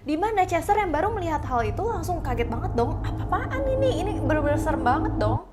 Dimana Chester yang baru melihat hal itu langsung kaget banget dong. Apa-apaan ini bener-bener serem banget dong.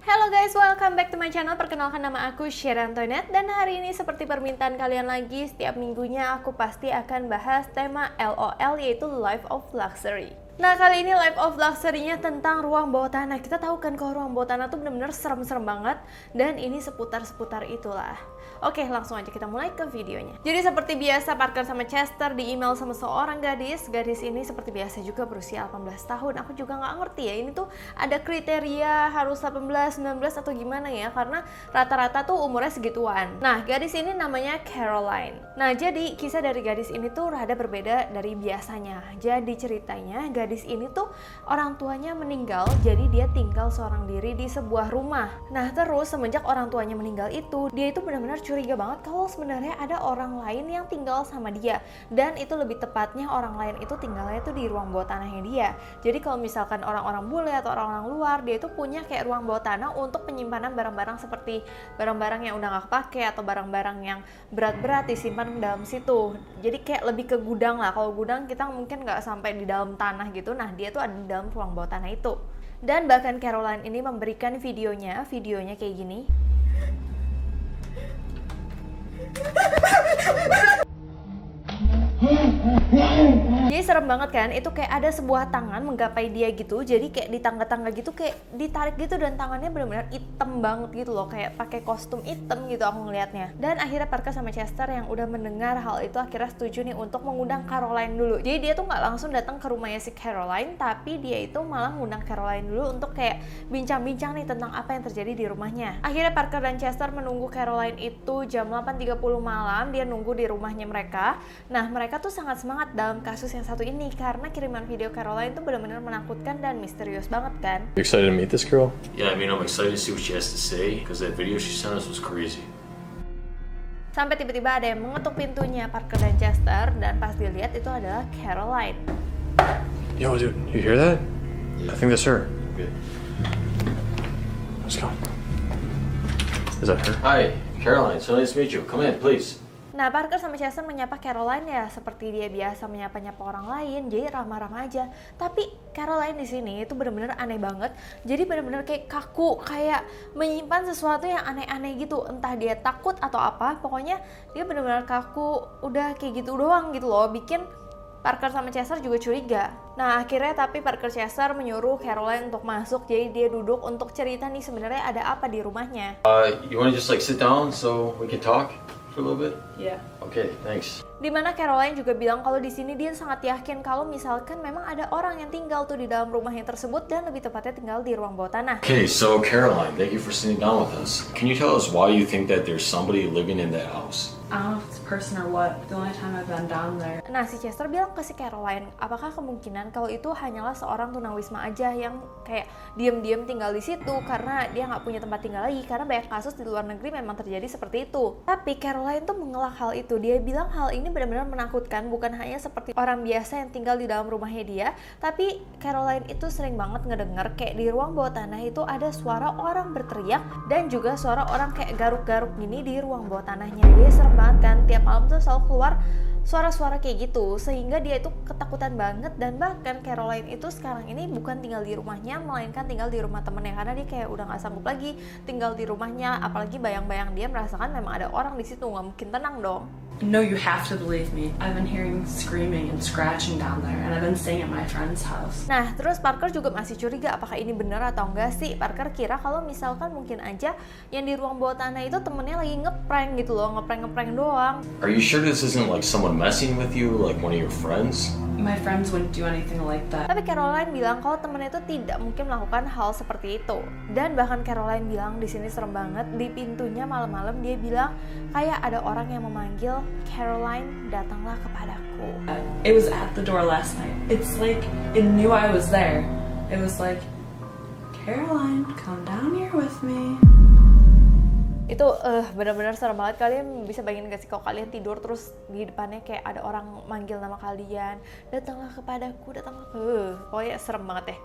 Halo guys, welcome back to my channel. Perkenalkan, nama aku Sherry Antoinette. Dan hari ini seperti permintaan kalian lagi, setiap minggunya aku pasti akan bahas tema LOL, yaitu Life of Luxury. Nah, kali ini Life of Luxury-nya tentang ruang bawah tanah. Kita tahu kan kalau ruang bawah tanah tuh bener-bener serem-serem banget. Dan ini seputar-seputar itulah. Oke, langsung aja kita mulai ke videonya. Jadi seperti biasa, Parker sama Chester di email sama seorang gadis. Gadis ini seperti biasa juga berusia 18 tahun. Aku juga nggak ngerti ya, ini tuh ada kriteria harus 18, 19 atau gimana ya. Karena rata-rata tuh umurnya segituan. Nah, gadis ini namanya Caroline. Nah, jadi kisah dari gadis ini tuh rada berbeda dari biasanya. Jadi ceritanya, gadis ini tuh orang tuanya meninggal, jadi dia tinggal seorang diri di sebuah rumah. Nah, terus semenjak orang tuanya meninggal itu, dia itu benar-benar curiga banget kalau sebenarnya ada orang lain yang tinggal sama dia. Dan itu lebih tepatnya orang lain itu tinggalnya itu di ruang bawah tanahnya dia. Jadi kalau misalkan orang-orang bule atau orang-orang luar, dia itu punya kayak ruang bawah tanah untuk penyimpanan barang-barang seperti barang-barang yang udah gak kepake atau barang-barang yang berat-berat disimpan dalam situ. Jadi kayak lebih ke gudang lah. Kalau gudang kita mungkin gak sampai di dalam tanah gitu. Nah, dia tuh ada di dalam ruang bawah tanah itu. Dan bahkan Caroline ini memberikan videonya kayak gini. Jadi serem banget kan, itu kayak ada sebuah tangan menggapai dia gitu. Jadi kayak di tangga-tangga gitu kayak ditarik gitu, dan tangannya benar-benar hitam banget gitu loh, kayak pakai kostum hitam gitu aku ngelihatnya. Dan akhirnya Parker sama Chester yang udah mendengar hal itu akhirnya setuju nih untuk mengundang Caroline dulu. Jadi dia tuh nggak langsung datang ke rumahnya si Caroline, tapi dia itu malah mengundang Caroline dulu untuk kayak bincang-bincang nih tentang apa yang terjadi di rumahnya. Akhirnya Parker dan Chester menunggu Caroline itu jam 8.30 malam, dia nunggu di rumahnya mereka. Nah, mereka tuh sangat semangat dalam kasus yang satu ini karena kiriman video Caroline tuh benar-benar menakutkan dan misterius banget kan. You excited to meet this girl? Yeah, I mean, I'm excited to see what she has to say because that video she sent us was crazy. Sampai tiba-tiba ada yang mengetuk pintunya Parker dan Chester, dan pas dilihat itu adalah Caroline. Yo, dude, you hear that? Yeah. I think that's her. Okay. Let's go. Is that her? Hi, Caroline. So nice to meet you. Come in, please. Nah, Parker sama Chester menyapa Caroline ya seperti dia biasa menyapa-nyapa orang lain, jadi ramah-ramah aja. Tapi Caroline di sini itu benar-benar aneh banget. Jadi benar-benar kayak kaku, kayak menyimpan sesuatu yang aneh-aneh gitu. Entah dia takut atau apa, pokoknya dia benar-benar kaku, udah kayak gitu doang gitu loh, bikin Parker sama Chester juga curiga. Nah, akhirnya tapi Parker Chester menyuruh Caroline untuk masuk, jadi dia duduk untuk cerita nih sebenarnya ada apa di rumahnya. You want to just like sit down so we can talk for a little bit? Yeah. Okay, thanks. Dimana Caroline juga bilang kalau di sini dia sangat yakin kalau misalkan memang ada orang yang tinggal tuh di dalam rumahnya tersebut, dan lebih tepatnya tinggal di ruang bawah tanah. Okay, so Caroline, thank you for sitting down with us. Can you tell us why you think that there's somebody living in that house? I don't know if it's a person or what. The only time I've been down there. Nah, si Chester bilang ke si Caroline, apakah kemungkinan kalau itu hanyalah seorang tunawisma aja yang kayak diam-diam tinggal di situ karena dia nggak punya tempat tinggal lagi, karena banyak kasus di luar negeri memang terjadi seperti itu. Tapi Caroline tuh mengelak hal itu. Dia bilang hal ini benar-benar menakutkan, bukan hanya seperti orang biasa yang tinggal di dalam rumahnya dia, tapi Caroline itu sering banget ngedenger kayak di ruang bawah tanah itu ada suara orang berteriak dan juga suara orang kayak garuk-garuk gini di ruang bawah tanahnya. Dia serem banget kan, tiap malam tuh selalu keluar suara-suara kayak gitu, sehingga dia itu ketakutan banget. Dan bahkan Caroline itu sekarang ini bukan tinggal di rumahnya, melainkan tinggal di rumah temennya, karena dia kayak udah gak sanggup lagi tinggal di rumahnya, apalagi bayang-bayang dia merasakan memang ada orang di situ, nggak mungkin tenang dong. No, you have to believe me. I've been hearing screaming and scratching down there, and I've been staying at my friend's house. Nah, terus Parker juga masih curiga apakah ini benar atau enggak sih. Parker kira kalau misalkan mungkin aja yang di ruang bawah tanah itu temennya lagi ngeprank gitu loh, ngeprank doang. Are you sure this isn't like someone messing with you, like one of your friends? My friends wouldn't do anything like that. Tapi Caroline bilang kalau temennya itu tidak mungkin melakukan hal seperti itu. Dan bahkan Caroline bilang di sini serem banget, di pintunya malam-malam dia bilang kayak ada orang yang memanggil, Caroline, datanglah kepadaku. It was at the door last night. It's like it knew I was there. It was like, Caroline, come down here with me. Itu benar-benar serem banget. Kalian bisa bayangin gak sih kalau kalian tidur terus di depannya kayak ada orang manggil nama kalian, datanglah kepadaku, datanglah pokoknya serem banget deh.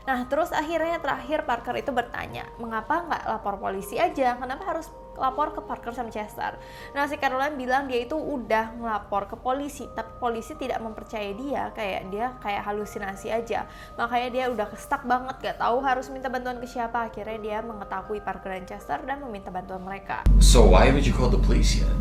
Nah terus akhirnya terakhir Parker itu bertanya, mengapa nggak lapor polisi aja, kenapa harus lapor ke Parker sama Chester. Nah si Caroline bilang dia itu udah ngelapor ke polisi, tapi polisi tidak mempercayai dia kayak halusinasi aja. Makanya dia udah stuck banget, gak tahu harus minta bantuan ke siapa. Akhirnya dia mengetahui Parker dan Chester dan meminta bantuan mereka. So why haven't you called the police yet?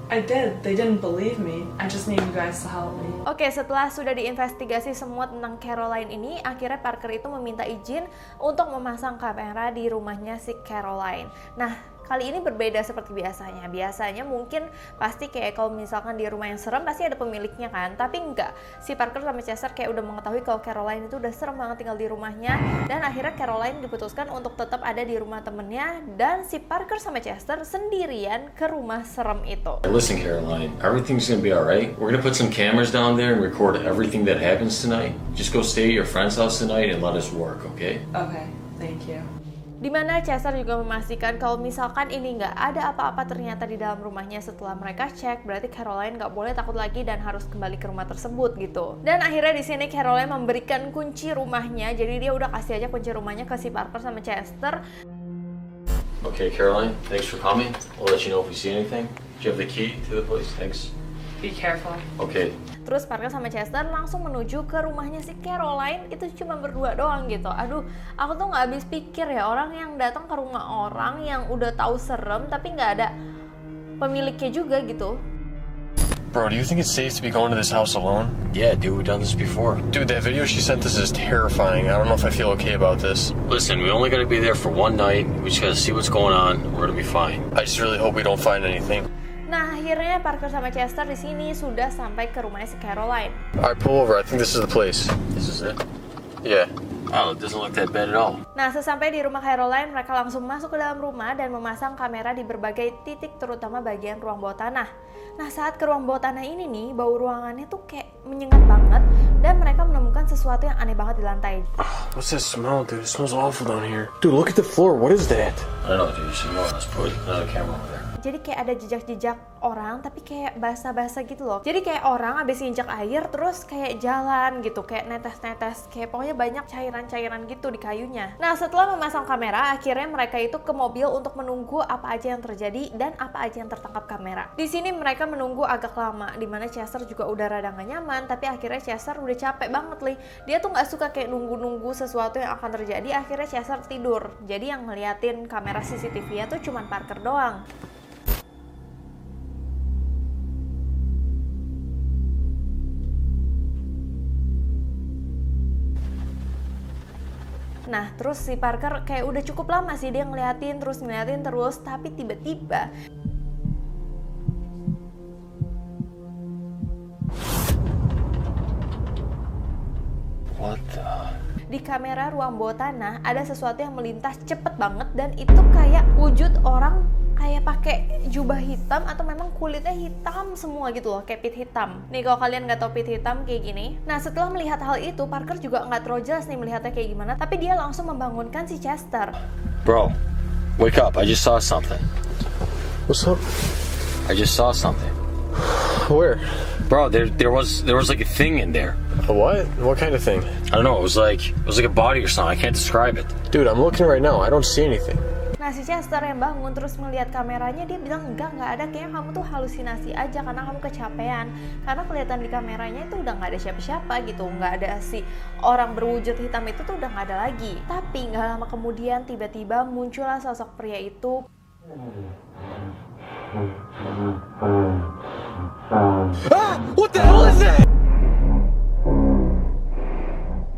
I did. They didn't believe me. I just need you guys to help me. Oke, setelah sudah diinvestigasi semua tentang Caroline ini, akhirnya Parker itu meminta izin untuk memasang kamera di rumahnya si Caroline. Nah, kali ini berbeda seperti biasanya. Biasanya mungkin pasti kayak kalau misalkan di rumah yang serem pasti ada pemiliknya kan. Tapi enggak, si Parker sama Chester kayak udah mengetahui kalau Caroline itu udah serem banget tinggal di rumahnya. Dan akhirnya Caroline diputuskan untuk tetap ada di rumah temennya. Dan si Parker sama Chester sendirian ke rumah serem itu. Listen, Caroline, everything's gonna be alright. We're gonna put some cameras down there and record everything that happens tonight. Just go stay at your friend's house tonight and let us work, okay? Okay, thank you. Dimana Chester juga memastikan kalau misalkan ini nggak ada apa-apa ternyata di dalam rumahnya setelah mereka cek, berarti Caroline nggak boleh takut lagi dan harus kembali ke rumah tersebut gitu. Dan akhirnya di sini Caroline memberikan kunci rumahnya, jadi dia udah kasih aja kunci rumahnya ke si Parker sama Chester. Okay, Caroline, thanks for coming. We'll let you know if we see anything. Do you have the key to the place? Thanks. Be careful. Okay. Terus Parker sama Chester langsung menuju ke rumahnya si Caroline. Itu cuma berdua doang gitu. Aduh, aku tuh nggak habis pikir ya, orang yang datang ke rumah orang yang udah tahu serem tapi nggak ada pemiliknya juga gitu. Bro, do you think it's safe to be going to this house alone? Yeah, dude, we've done this before. Dude, that video she sent us is terrifying. I don't know if I feel okay about this. Listen, we only gotta be there for one night. We just gotta see what's going on. We're gonna be fine. I just really hope we don't find anything. Nah, akhirnya Parker sama Chester di sini sudah sampai ke rumahnya si Caroline. Alright, pull over. I think this is the place. This is it? Yeah. Oh, it doesn't look that bad at all. Nah, sesampai di rumah Caroline, mereka langsung masuk ke dalam rumah dan memasang kamera di berbagai titik, terutama bagian ruang bawah tanah. Nah, saat ke ruang bawah tanah ini nih, bau ruangannya tuh kayak menyengat banget dan mereka menemukan sesuatu yang aneh banget di lantai. What's that smell, dude? It smells awful down here. Dude, look at the floor. What is that? I don't know, dude. So you know, let's put another camera over there. Jadi kayak ada jejak-jejak orang tapi kayak basah-basah gitu loh. Jadi kayak orang habis nginjak air terus kayak jalan gitu, kayak netes-netes, kayak pokoknya banyak cairan-cairan gitu di kayunya. Nah, setelah memasang kamera, akhirnya mereka itu ke mobil untuk menunggu apa aja yang terjadi dan apa aja yang tertangkap kamera. Di sini mereka menunggu agak lama, dimana Chester juga udah rada gak nyaman, tapi akhirnya Chester udah capek banget nih. Dia tuh nggak suka kayak nunggu-nunggu sesuatu yang akan terjadi. Akhirnya Chester tidur. Jadi yang ngeliatin kamera CCTV-nya tuh cuman Parker doang. Nah, terus si Parker kayak udah cukup lama sih dia ngeliatin terus, tapi tiba-tiba What the? di kamera ruang bawah tanah ada sesuatu yang melintas cepet banget dan itu kayak wujud orang kayak pakai jubah hitam atau memang kulitnya hitam semua gitu loh, kayak pit hitam. Nih kalau kalian nggak tahu pit hitam kayak gini. Nah, setelah melihat hal itu, Parker juga nggak terlalu jelas nih melihatnya kayak gimana, tapi dia langsung membangunkan si Chester. Bro, wake up. I just saw something. What's up? I just saw something. Where? Bro, there was like a thing in there. A what? What kind of thing? I don't know. It was like a body or something. I can't describe it. Dude, I'm looking right now. I don't see anything. Nah, si Chester yang bangun terus melihat kameranya, dia bilang enggak ada, kayaknya kamu tuh halusinasi aja karena kamu kecapean. Karena kelihatan di kameranya itu udah nggak ada siapa-siapa gitu, nggak ada si orang berwujud hitam itu tuh udah nggak ada lagi. Tapi nggak lama kemudian tiba-tiba muncullah sosok pria itu. What the hell is that?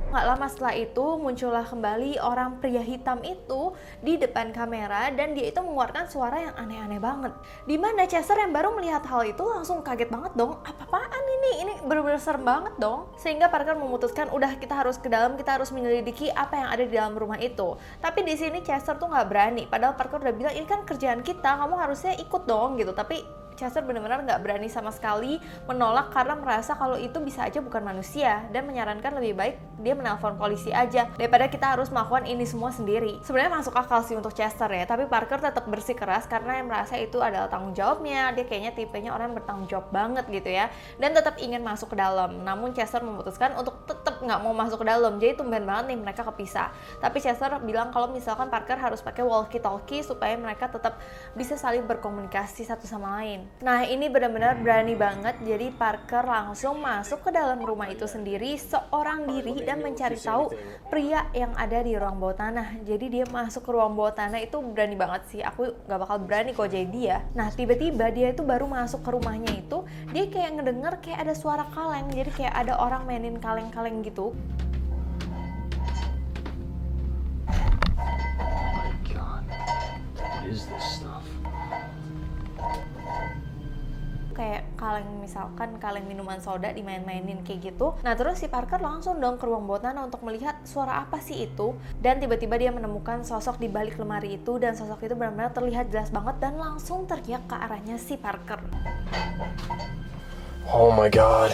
Nggak lama setelah itu muncullah kembali orang pria hitam itu di depan kamera dan dia itu mengeluarkan suara yang aneh-aneh banget. Dimana Chester yang baru melihat hal itu langsung kaget banget dong. Apa-apaan ini bener-bener serem banget dong. Sehingga Parker memutuskan udah kita harus ke dalam, kita harus menyelidiki apa yang ada di dalam rumah itu. Tapi di sini Chester tuh nggak berani. Padahal Parker udah bilang ini kan kerjaan kita, kamu harusnya ikut dong gitu. Tapi Chester benar-benar nggak berani sama sekali menolak karena merasa kalau itu bisa aja bukan manusia dan menyarankan lebih baik dia menelpon polisi aja daripada kita harus melakukan ini semua sendiri. Sebenarnya masuk akal sih untuk Chester ya, tapi Parker tetap bersikeras karena yang merasa itu adalah tanggung jawabnya. Dia kayaknya tipenya orang yang bertanggung jawab banget gitu ya, dan tetap ingin masuk ke dalam. Namun Chester memutuskan untuk tetap nggak mau masuk ke dalam, jadi tumben banget nih mereka kepisah. Tapi Chester bilang kalau misalkan Parker harus pakai walkie-talkie supaya mereka tetap bisa saling berkomunikasi satu sama lain. Nah ini benar-benar berani banget, jadi Parker langsung masuk ke dalam rumah itu sendiri seorang diri dan mencari tahu pria yang ada di ruang bawah tanah. Jadi dia masuk ke ruang bawah tanah itu berani banget sih, aku gak bakal berani kok jadi dia. Nah tiba-tiba dia itu baru masuk ke rumahnya itu, dia kayak ngedenger kayak ada suara kaleng, jadi kayak ada orang mainin kaleng-kaleng gitu. What is this stuff? Kayak kaleng, misalkan kaleng minuman soda dimain-mainin kayak gitu. Nah terus si Parker langsung dong ke ruang bawah tanah untuk melihat suara apa sih itu, dan tiba-tiba dia menemukan sosok di balik lemari itu, dan sosok itu benar-benar terlihat jelas banget dan langsung teriak ke arahnya si Parker. Oh my god.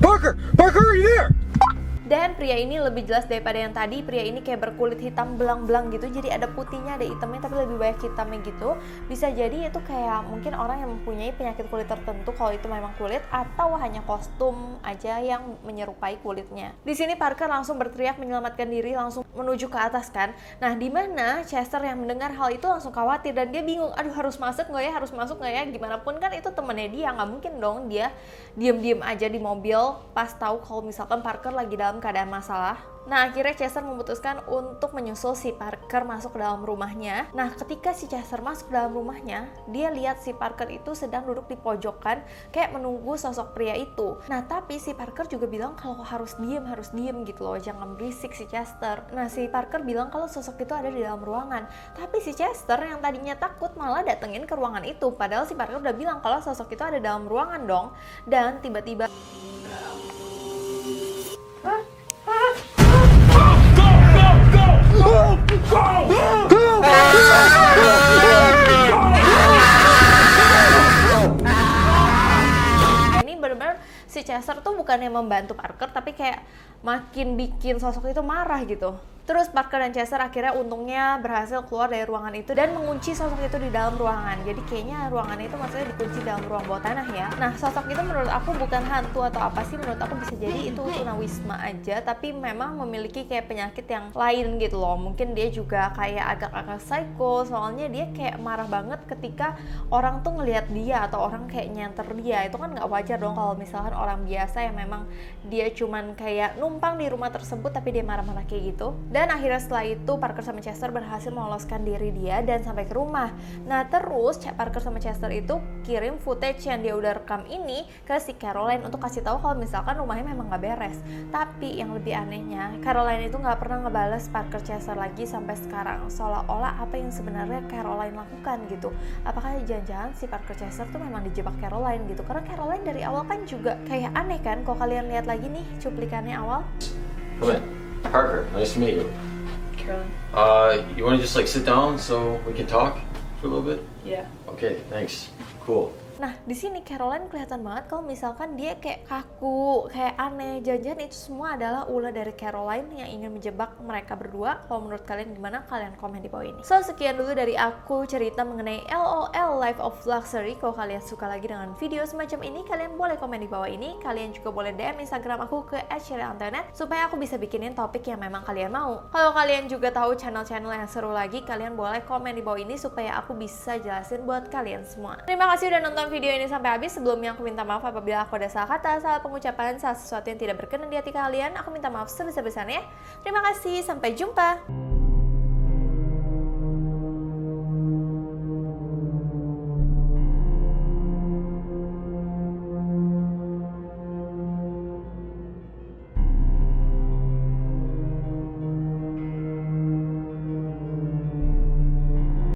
Parker! Parker, are you there? Dan pria ini lebih jelas daripada yang tadi. Pria ini kayak berkulit hitam belang-belang gitu, jadi ada putihnya, ada hitamnya, tapi lebih banyak hitamnya gitu. Bisa jadi itu kayak mungkin orang yang mempunyai penyakit kulit tertentu kalau itu memang kulit, atau hanya kostum aja yang menyerupai kulitnya. Di sini Parker langsung berteriak menyelamatkan diri, langsung menuju ke atas kan. Nah di mana Chester yang mendengar hal itu langsung khawatir dan dia bingung, aduh harus masuk nggak ya, harus masuk nggak ya, gimana pun kan itu temennya dia, nggak mungkin dong dia diem-diem aja di mobil pas tahu kalau misalkan Parker lagi dalam keadaan masalah. Nah akhirnya Chester memutuskan untuk menyusul si Parker masuk ke dalam rumahnya. Nah ketika si Chester masuk ke dalam rumahnya, dia lihat si Parker itu sedang duduk di pojokan kayak menunggu sosok pria itu. Nah tapi si Parker juga bilang kalau harus diem gitu loh, jangan berisik si Chester. Nah si Parker bilang kalau sosok itu ada di dalam ruangan, tapi si Chester yang tadinya takut malah datengin ke ruangan itu, padahal si Parker udah bilang kalau sosok itu ada dalam ruangan dong. Dan tiba-tiba ini benar-benar si Chester tuh bukannya membantu Parker, tapi kayak makin bikin sosok itu marah gitu. Terus Parker dan Chester akhirnya untungnya berhasil keluar dari ruangan itu dan mengunci sosok itu di dalam ruangan. Jadi kayaknya ruangan itu maksudnya dikunci dalam ruang bawah tanah ya. Nah sosok itu menurut aku bukan hantu atau apa sih, menurut aku bisa jadi itu tunawisma aja, tapi memang memiliki kayak penyakit yang lain gitu loh. Mungkin dia juga kayak agak-agak psycho, soalnya dia kayak marah banget ketika orang tuh ngelihat dia atau orang kayak nyenter dia. Itu kan nggak wajar dong kalau misalkan orang biasa yang memang dia cuman kayak numpang di rumah tersebut tapi dia marah-marah kayak gitu. Dan akhirnya setelah itu Parker sama Chester berhasil meloloskan diri dia dan sampai ke rumah. Nah terus Parker sama Chester itu kirim footage yang dia udah rekam ini ke si Caroline untuk kasih tahu kalau misalkan rumahnya memang nggak beres. Tapi yang lebih anehnya, Caroline itu nggak pernah ngebales Parker Chester lagi sampai sekarang. Seolah-olah apa yang sebenarnya Caroline lakukan gitu. Apakah jangan-jangan si Parker Chester tuh memang dijebak Caroline gitu? Karena Caroline dari awal kan juga kayak aneh kan. Kalau kalian lihat lagi nih cuplikannya awal. Come in. Parker, nice to meet you. Caroline. You want to just like sit down so we can talk for a little bit? Yeah. Okay, thanks. Cool. Nah, di sini Caroline kelihatan banget kalau misalkan dia kayak kaku, kayak aneh. Jangan-jangan itu semua adalah ulah dari Caroline yang ingin menjebak mereka berdua. Kalau menurut kalian gimana? Kalian komen di bawah ini. So, sekian dulu dari aku cerita mengenai LOL Life of Luxury. Kalau kalian suka lagi dengan video semacam ini, kalian boleh komen di bawah ini. Kalian juga boleh DM Instagram aku ke @sheryantoinette supaya aku bisa bikinin topik yang memang kalian mau. Kalau kalian juga tahu channel-channel yang seru lagi, kalian boleh komen di bawah ini supaya aku bisa jelasin buat kalian semua. Terima kasih udah nonton video ini sampai habis. Sebelumnya aku minta maaf apabila aku ada salah kata, salah pengucapan, salah sesuatu yang tidak berkenan di hati kalian. Aku minta maaf sebesar-besarnya. Terima kasih, sampai jumpa.